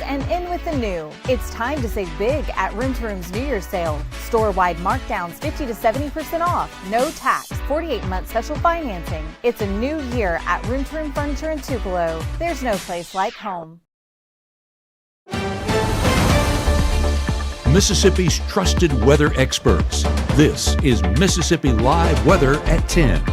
and in with the new. It's time to save big at Room to Room's New Year's sale. Store-wide markdowns 50 to 70% off, no tax, 48-month special financing. It's a new year at Room to Room Furniture in Tupelo. There's no place like home. Mississippi's trusted weather experts. This is Mississippi Live Weather at 10.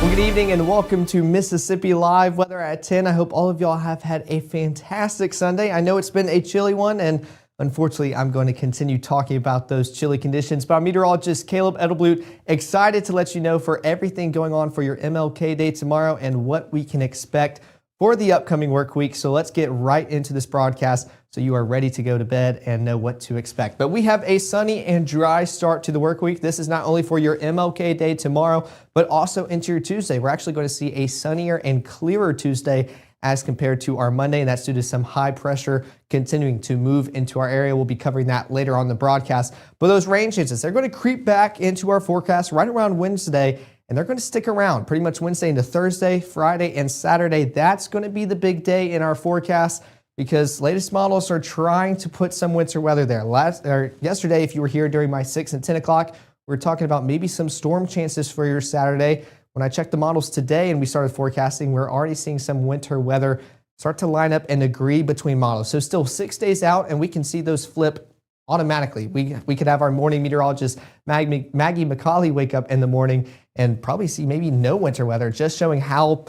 Well, good evening and welcome to Mississippi Live Weather at 10. I hope all of y'all have had a fantastic Sunday. I know it's been a chilly one, and unfortunately, I'm going to continue talking about those chilly conditions. But I'm meteorologist Caleb Edelblut, excited to let you know for everything going on for your MLK Day tomorrow and what we can expect for the upcoming work week. So let's get right into this broadcast so you are ready to go to bed and know what to expect. But we have a sunny and dry start to the work week. This is not only for your MLK Day tomorrow, but also into your Tuesday. We're actually going to see a sunnier and clearer Tuesday as compared to our Monday, and that's due to some high pressure continuing to move into our area. We'll be covering that later on the broadcast. But those rain chances, they're going to creep back into our forecast right around Wednesday, and they're going to stick around pretty much Wednesday into Thursday, Friday, and Saturday. That's going to be the big day in our forecast because latest models are trying to put some winter weather there. Yesterday, if you were here during my 6 and 10 o'clock, we were talking about maybe some storm chances for your Saturday. When I checked the models today and we started forecasting, we're already seeing some winter weather start to line up and agree between models. So still 6 days out, and we can see those flip automatically. We could have our morning meteorologist, Maggie McCauley, wake up in the morning and probably see maybe no winter weather, just showing how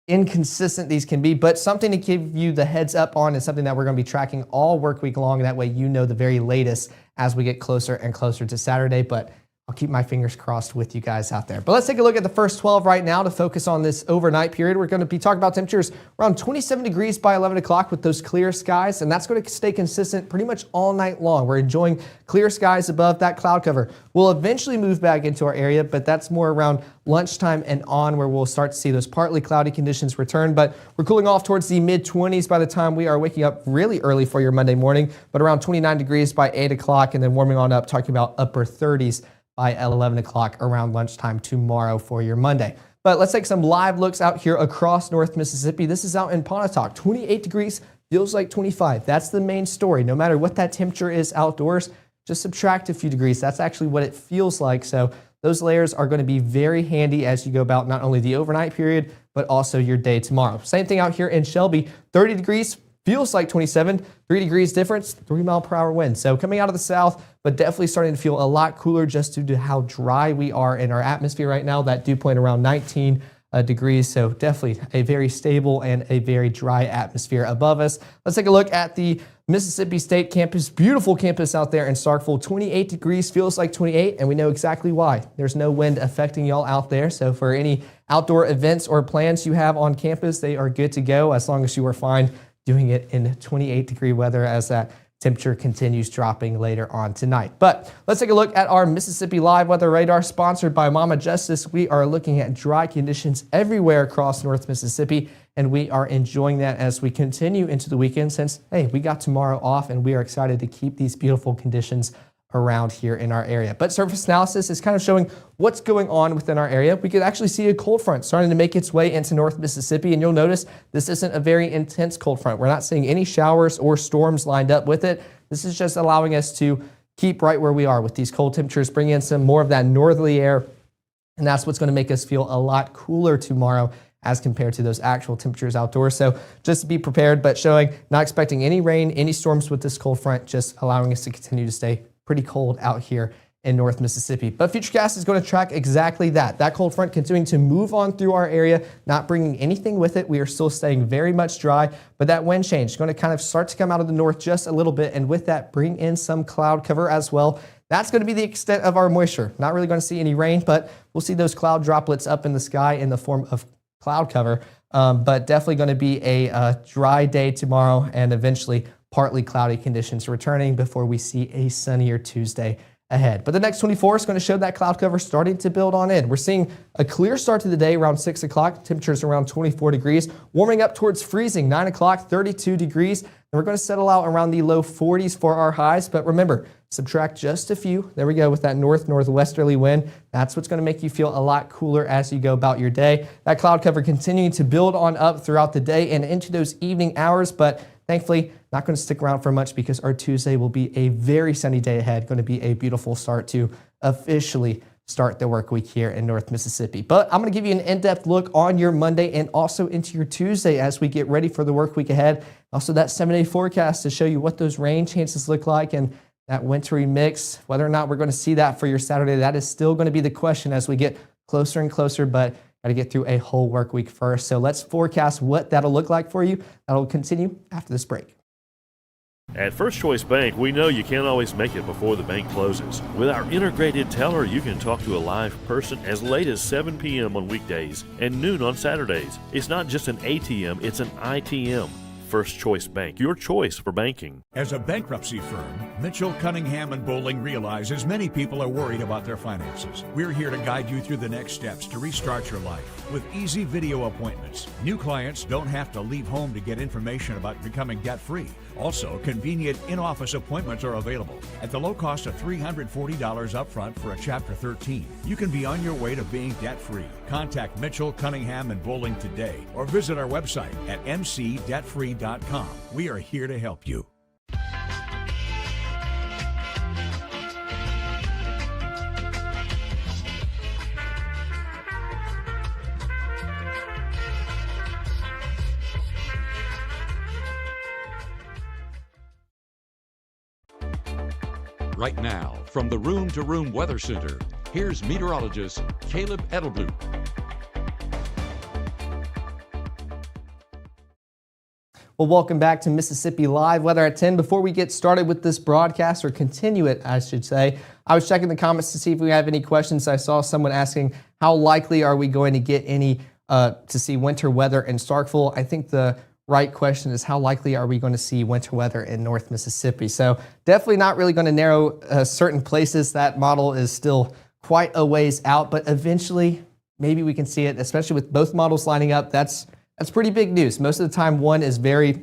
inconsistent these can be, but something to give you the heads up on and something that we're going to be tracking all work week long. That way you know the very latest as we get closer and closer to Saturday, but I'll keep my fingers crossed with you guys out there. But let's take a look at the first 12 right now to focus on this overnight period. We're going to be talking about temperatures around 27 degrees by 11 o'clock with those clear skies, and that's going to stay consistent pretty much all night long. We're enjoying clear skies above that cloud cover. We'll eventually move back into our area, but that's more around lunchtime and on where we'll start to see those partly cloudy conditions return. But we're cooling off towards the mid-20s by the time we are waking up really early for your Monday morning, but around 29 degrees by 8 o'clock, and then warming on up, talking about upper 30s by 11 o'clock around lunchtime tomorrow for your Monday. But let's take some live looks out here across North Mississippi. This is out in Pontotoc. 28 degrees, feels like 25. That's the main story. No matter what that temperature is outdoors, just subtract a few degrees. That's actually what it feels like. So those layers are going to be very handy as you go about not only the overnight period, but also your day tomorrow. Same thing out here in Shelby. 30 degrees, feels like 27, 3 degrees difference, 3-mile-per-hour wind. So coming out of the south, but definitely starting to feel a lot cooler just due to how dry we are in our atmosphere right now. That dew point around 19 degrees. So definitely a very stable and a very dry atmosphere above us. Let's take a look at the Mississippi State campus. Beautiful campus out there in Starkville. 28 degrees, feels like 28, and we know exactly why. There's no wind affecting y'all out there. So for any outdoor events or plans you have on campus, they are good to go as long as you are fine doing it in 28-degree weather as that temperature continues dropping later on tonight. But let's take a look at our Mississippi Live Weather Radar, sponsored by Mama Justice. We are looking at dry conditions everywhere across North Mississippi, and we are enjoying that as we continue into the weekend since, hey, we got tomorrow off, and we are excited to keep these beautiful conditions around here in our area. But surface analysis is kind of showing what's going on within our area. We could actually see a cold front starting to make its way into North Mississippi, and you'll notice this isn't a very intense cold front. We're not seeing any showers or storms lined up with it. This is just allowing us to keep right where we are with these cold temperatures, bring in some more of that northerly air, and that's what's going to make us feel a lot cooler tomorrow as compared to those actual temperatures outdoors. So just to be prepared, but showing not expecting any rain, any storms with this cold front, just allowing us to continue to stay pretty cold out here in North Mississippi. But Futurecast is going to track exactly that. That cold front continuing to move on through our area, not bringing anything with it. We are still staying very much dry, but that wind change is going to kind of start to come out of the north just a little bit, and with that, bring in some cloud cover as well. That's going to be the extent of our moisture. Not really going to see any rain, but we'll see those cloud droplets up in the sky in the form of cloud cover. But definitely going to be a dry day tomorrow, and eventually partly cloudy conditions returning before we see a sunnier Tuesday ahead. But the next 24 is going to show that cloud cover starting to build on in. We're seeing a clear start to the day around 6 o'clock. Temperatures around 24 degrees, warming up towards freezing. 9 o'clock, 32 degrees. And we're going to settle out around the low 40s for our highs. But remember, subtract just a few. There we go with that northwesterly wind. That's what's going to make you feel a lot cooler as you go about your day. That cloud cover continuing to build on up throughout the day and into those evening hours, but thankfully not going to stick around for much because our Tuesday will be a very sunny day ahead. Going to be a beautiful start to officially start the work week here in North Mississippi. But I'm going to give you an in-depth look on your Monday and also into your Tuesday as we get ready for the work week ahead. Also that 7-day forecast to show you what those rain chances look like and that wintry mix. Whether or not we're going to see that for your Saturday, that is still going to be the question as we get closer and closer, but got to get through a whole work week first. So let's forecast what that'll look like for you. That'll continue after this break. At First Choice Bank, we know you can't always make it before the bank closes. With our integrated teller, you can talk to a live person as late as 7 p.m. on weekdays and noon on Saturdays. It's not just an ATM, it's an ITM. First Choice Bank, your choice for banking. As a bankruptcy firm, Mitchell, Cunningham, and Bowling realizes many people are worried about their finances. We're here to guide you through the next steps to restart your life with easy video appointments. New clients don't have to leave home to get information about becoming debt-free. Also, convenient in-office appointments are available at the low cost of $340 upfront for a Chapter 13. You can be on your way to being debt-free. Contact Mitchell, Cunningham, and Bowling today or visit our website at mcdebtfree.com. We are here to help you. Right now, from the Room to Room Weather Center, here's meteorologist Caleb Edelblut. Well, welcome back to Mississippi Live Weather at 10. Before we get started with this broadcast, or continue it, I should say, I was checking the comments to see if we have any questions. I saw someone asking, how likely are we going to get any to see winter weather in Starkville? I think the right question is, how likely are we going to see winter weather in North Mississippi? So definitely not really going to narrow certain places. That model is still quite a ways out, but eventually maybe we can see it, especially with both models lining up. That's pretty big news. Most of the time one is very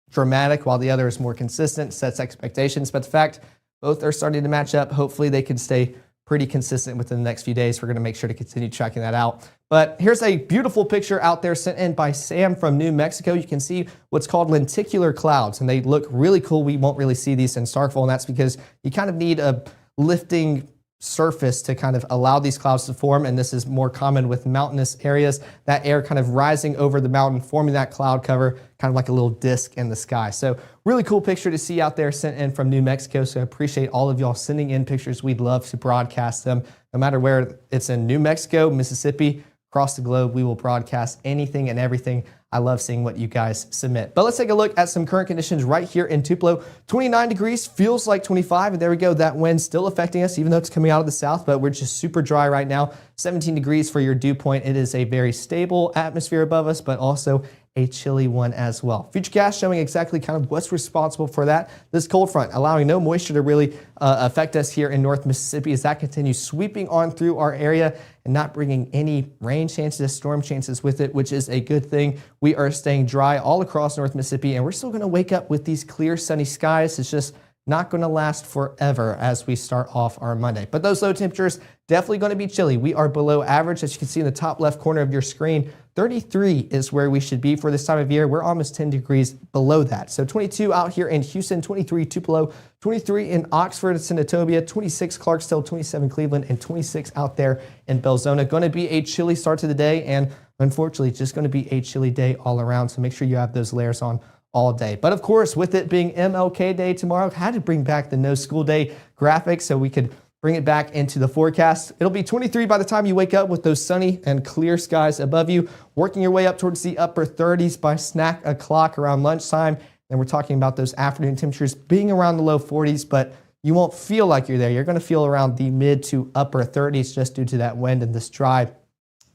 dramatic while the other is more consistent, sets expectations, but the fact both are starting to match up, hopefully they can stay pretty consistent within the next few days. We're going to make sure to continue tracking that out. But here's a beautiful picture out there sent in by Sam from New Mexico. You can see what's called lenticular clouds, and they look really cool. We won't really see these in Starkville, and that's because you kind of need a lifting surface to kind of allow these clouds to form, and this is more common with mountainous areas. That air kind of rising over the mountain, forming that cloud cover, kind of like a little disc in the sky. So really cool picture to see out there sent in from New Mexico. So I appreciate all of y'all sending in pictures. We'd love to broadcast them. No matter where it's in New Mexico, Mississippi, across the globe, we will broadcast anything and everything. I love seeing what you guys submit. But let's take a look at some current conditions right here in Tupelo. 29 degrees, feels like 25, and there we go. That wind still affecting us, even though it's coming out of the south, but we're just super dry right now. 17 degrees for your dew point. It is a very stable atmosphere above us, but also a chilly one as well. Futurecast showing exactly kind of what's responsible for that. This cold front allowing no moisture to really affect us here in North Mississippi as that continues sweeping on through our area and not bringing any rain chances, storm chances with it, which is a good thing. We are staying dry all across North Mississippi, and we're still going to wake up with these clear, sunny skies. It's just not going to last forever as we start off our Monday. But those low temperatures definitely going to be chilly. We are below average, as you can see in the top left corner of your screen. 33 is where we should be for this time of year. We're almost 10 degrees below that. So 22 out here in Houston, 23 Tupelo, 23 in Oxford and Senatobia, 26 Clarksdale, 27 Cleveland, and 26 out there in Belzona. Going to be a chilly start to the day, and unfortunately, just going to be a chilly day all around. So make sure you have those layers on all day. But of course, with it being MLK Day tomorrow, had to bring back the no school day graphic so we could bring it back into the forecast. It'll be 23 by the time you wake up with those sunny and clear skies above you, working your way up towards the upper 30s by snack o'clock around lunchtime. And we're talking about those afternoon temperatures being around the low 40s, but you won't feel like you're there. You're going to feel around the mid to upper 30s just due to that wind and this dry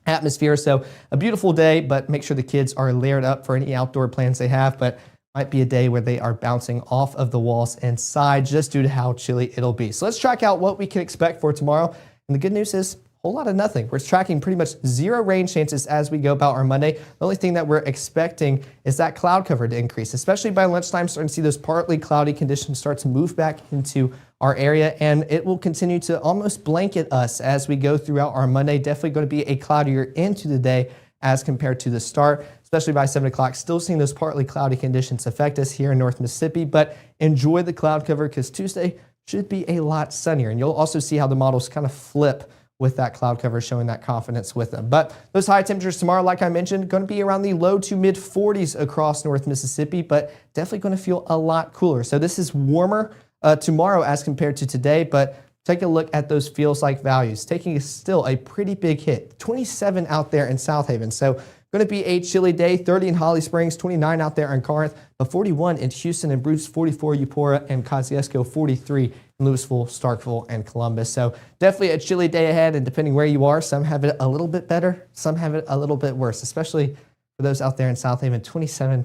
atmosphere. So a beautiful day, but make sure the kids are layered up for any outdoor plans they have. But might be a day where they are bouncing off of the walls inside just due to how chilly it'll be. So let's track out what we can expect for tomorrow. And the good news is whole lot of nothing. We're tracking pretty much 0 rain chances as we go about our Monday. The only thing that we're expecting is that cloud cover to increase, especially by lunchtime, starting to see those partly cloudy conditions start to move back into our area, and it will continue to almost blanket us as we go throughout our Monday. Definitely going to be a cloudier into the day as compared to the start, especially by 7 o'clock. Still seeing those partly cloudy conditions affect us here in North Mississippi, but enjoy the cloud cover because Tuesday should be a lot sunnier. And you'll also see how the models kind of flip with that cloud cover, showing that confidence with them. But those high temperatures tomorrow, like I mentioned, going to be around the low to mid 40s across North Mississippi, but definitely going to feel a lot cooler. So this is warmer tomorrow as compared to today, but take a look at those feels like values. Taking still a pretty big hit. 27 out there in South Haven. So going to be a chilly day. 30 in Holly Springs, 29 out there in Corinth, but 41 in Houston and Bruce, 44 Eupora and Kosciuszko, 43 in Louisville, Starkville, and Columbus. So definitely a chilly day ahead, and depending where you are, some have it a little bit better, some have it a little bit worse, especially for those out there in South Haven. 27,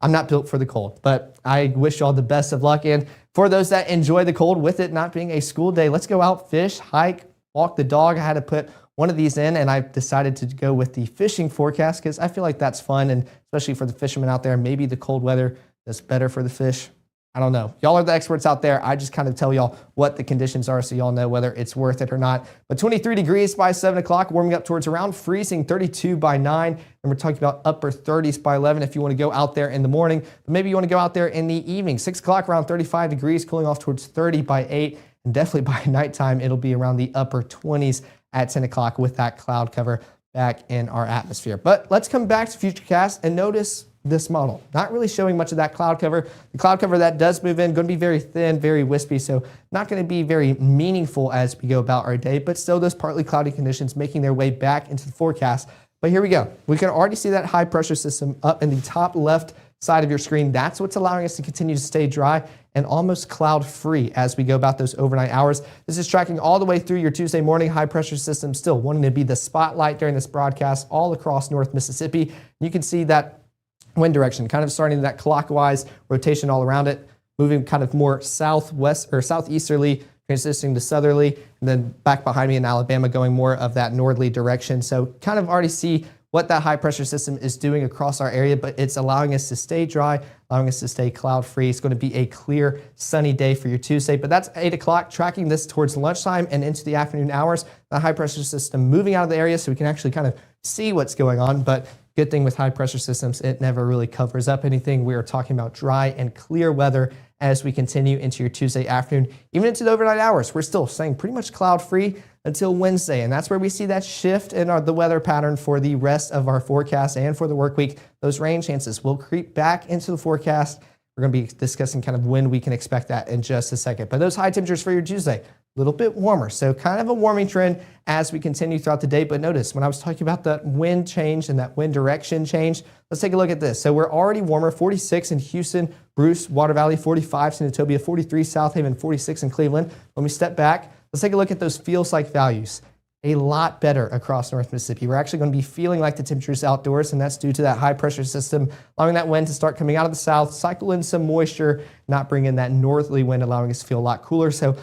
I'm not built for the cold, but I wish you all the best of luck. And for those that enjoy the cold, with it not being a school day, let's go out, fish, hike, walk the dog. I had to put one of these in, and I decided to go with the fishing forecast because I feel like that's fun, and especially for the fishermen out there, maybe the cold weather is better for the fish. I don't know. Y'all are the experts out there. I just kind of tell y'all what the conditions are so y'all know whether it's worth it or not. But 23 degrees by 7 o'clock, warming up towards around freezing, 32 by 9. And we're talking about upper 30s by 11 if you want to go out there in the morning. But maybe you want to go out there in the evening. 6 o'clock, around 35 degrees, cooling off towards 30 by 8. And definitely by nighttime, it'll be around the upper 20s at 10 o'clock with that cloud cover back in our atmosphere. But let's come back to Futurecast and notice this model. Not really showing much of that cloud cover. The cloud cover that does move in, going to be very thin, very wispy, so not going to be very meaningful as we go about our day, but still those partly cloudy conditions making their way back into the forecast. But here we go. We can already see that high pressure system up in the top left side of your screen. That's what's allowing us to continue to stay dry and almost cloud free as we go about those overnight hours. This is tracking all the way through your Tuesday morning. High pressure system still wanting to be the spotlight during this broadcast all across North Mississippi. You can see that wind direction kind of starting that clockwise rotation all around it, moving kind of more southwest or southeasterly, transitioning to southerly, and then back behind me in Alabama going more of that northerly direction. So kind of already see what that high pressure system is doing across our area, but it's allowing us to stay dry, allowing us to stay cloud free. It's going to be a clear, sunny day for your Tuesday, but that's 8 o'clock, tracking this towards lunchtime and into the afternoon hours. The high pressure system moving out of the area so we can actually kind of see what's going on, but good thing with high pressure systems, it never really covers up anything. We are talking about dry and clear weather as we continue into your Tuesday afternoon, even into the overnight hours. We're still staying pretty much cloud free until Wednesday, and that's where we see that shift in the weather pattern for the rest of our forecast and for the work week. Those rain chances will creep back into the forecast. We're going to be discussing kind of when we can expect that in just a second. But those high temperatures for your Tuesday, a little bit warmer. So kind of a warming trend as we continue throughout the day. But notice when I was talking about that wind change and that wind direction change, let's take a look at this. So we're already warmer, 46 in Houston, Bruce, Water Valley, 45 Senatobia, 43 South Haven, 46 in Cleveland. When we step back, let's take a look at those feels like values. A lot better across North Mississippi. We're actually going to be feeling like the temperatures outdoors, and that's due to that high pressure system allowing that wind to start coming out of the south, cycle in some moisture, not bring in that northerly wind, allowing us to feel a lot cooler. So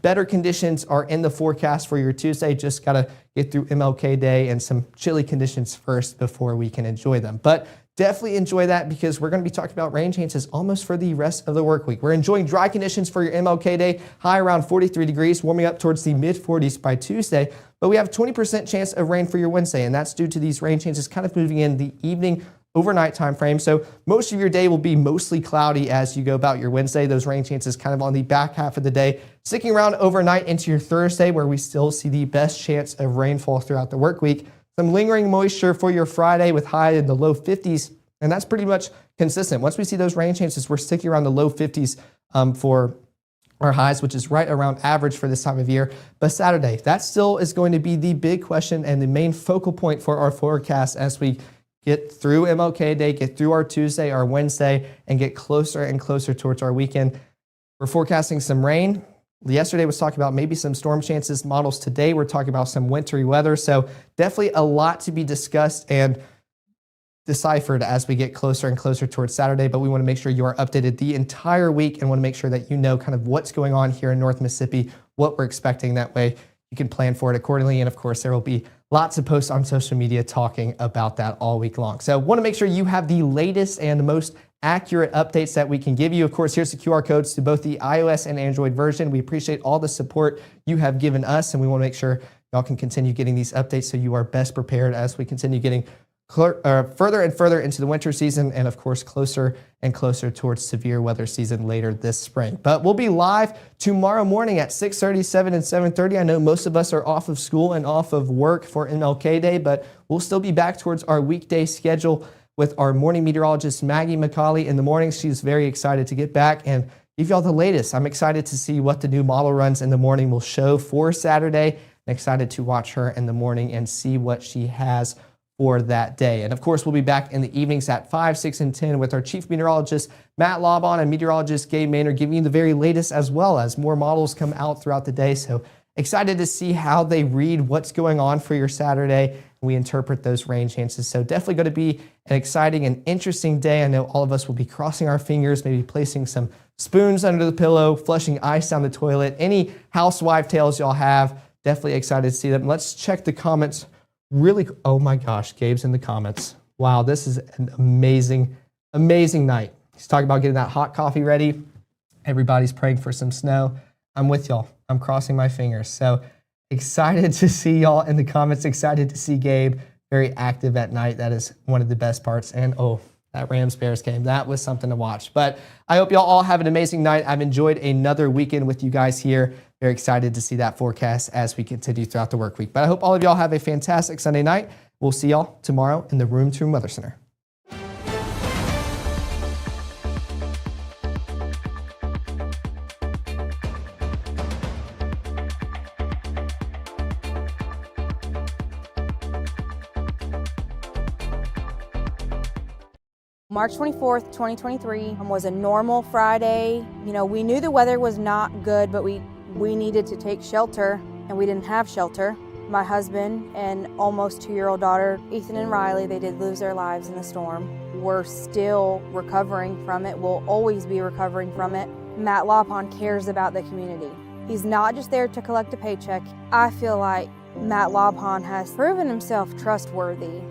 better conditions are in the forecast for your Tuesday. Just got to get through MLK Day and some chilly conditions first before we can enjoy them. But definitely enjoy that because we're going to be talking about rain chances almost for the rest of the work week. We're enjoying dry conditions for your MLK Day, high around 43 degrees, warming up towards the mid 40s by Tuesday. But we have a 20% chance of rain for your Wednesday, and that's due to these rain chances kind of moving in the evening overnight time frame. So most of your day will be mostly cloudy as you go about your Wednesday. Those rain chances kind of on the back half of the day, sticking around overnight into your Thursday, where we still see the best chance of rainfall throughout the work week. Some lingering moisture for your Friday with high in the low 50s, and that's pretty much consistent. Once we see those rain chances, we're sticking around the low 50s for our highs, which is right around average for this time of year. But Saturday, that still is going to be the big question and the main focal point for our forecast as we get through MLK Day, get through our Tuesday, our Wednesday, and get closer and closer towards our weekend. We're forecasting some rain. Yesterday was talking about maybe some storm chances models. Today we're talking about some wintry weather. So definitely a lot to be discussed and deciphered as we get closer and closer towards Saturday, but we want to make sure you are updated the entire week and want to make sure that you know kind of what's going on here in North Mississippi, what we're expecting. That way you can plan for it accordingly. And of course, there will be lots of posts on social media talking about that all week long. So want to make sure you have the latest and most accurate updates that we can give you. Of course, here's the QR codes to both the iOS and Android version. We appreciate all the support you have given us, and we want to make sure y'all can continue getting these updates so you are best prepared as we continue getting further and further into the winter season, and of course closer and closer towards severe weather season later this spring. But we'll be live tomorrow morning at 6:30, 7, and 7:30. I know most of us are off of school and off of work for MLK Day, but we'll still be back towards our weekday schedule with our morning meteorologist Maggie McCauley in the morning. She's very excited to get back and give y'all the latest. I'm excited to see what the new model runs in the morning will show for Saturday. I'm excited to watch her in the morning and see what she has for that day. And of course, we'll be back in the evenings at 5, 6, and 10 with our chief meteorologist, Matt Laubon, and meteorologist Gabe Maynard, giving you the very latest as well as more models come out throughout the day. So excited to see how they read what's going on for your Saturday. We interpret those rain chances. So definitely going to be an exciting and interesting day. I know all of us will be crossing our fingers, maybe placing some spoons under the pillow, flushing ice down the toilet. Any housewife tales y'all have, definitely excited to see them. Let's check the comments. Really, oh my gosh, Gabe's in the comments. Wow, this is an amazing, amazing night. He's talking about getting that hot coffee ready. Everybody's praying for some snow. I'm with y'all. I'm crossing my fingers. So excited to see y'all in the comments. Excited to see Gabe very active at night. That is one of the best parts. And oh, that Rams-Bears game, that was something to watch. But I hope y'all all have an amazing night. I've enjoyed another weekend with you guys here. Very excited to see that forecast as we continue throughout the work week. But I hope all of y'all have a fantastic Sunday night. We'll see y'all tomorrow in the Room to Room Weather Center. March 24th, 2023 was a normal Friday. You know, we knew the weather was not good, but we needed to take shelter, and we didn't have shelter. My husband and almost 2-year-old daughter, Ethan and Riley, they did lose their lives in the storm. We're still recovering from it. We'll always be recovering from it. Matt Laubon cares about the community. He's not just there to collect a paycheck. I feel like Matt Laubon has proven himself trustworthy.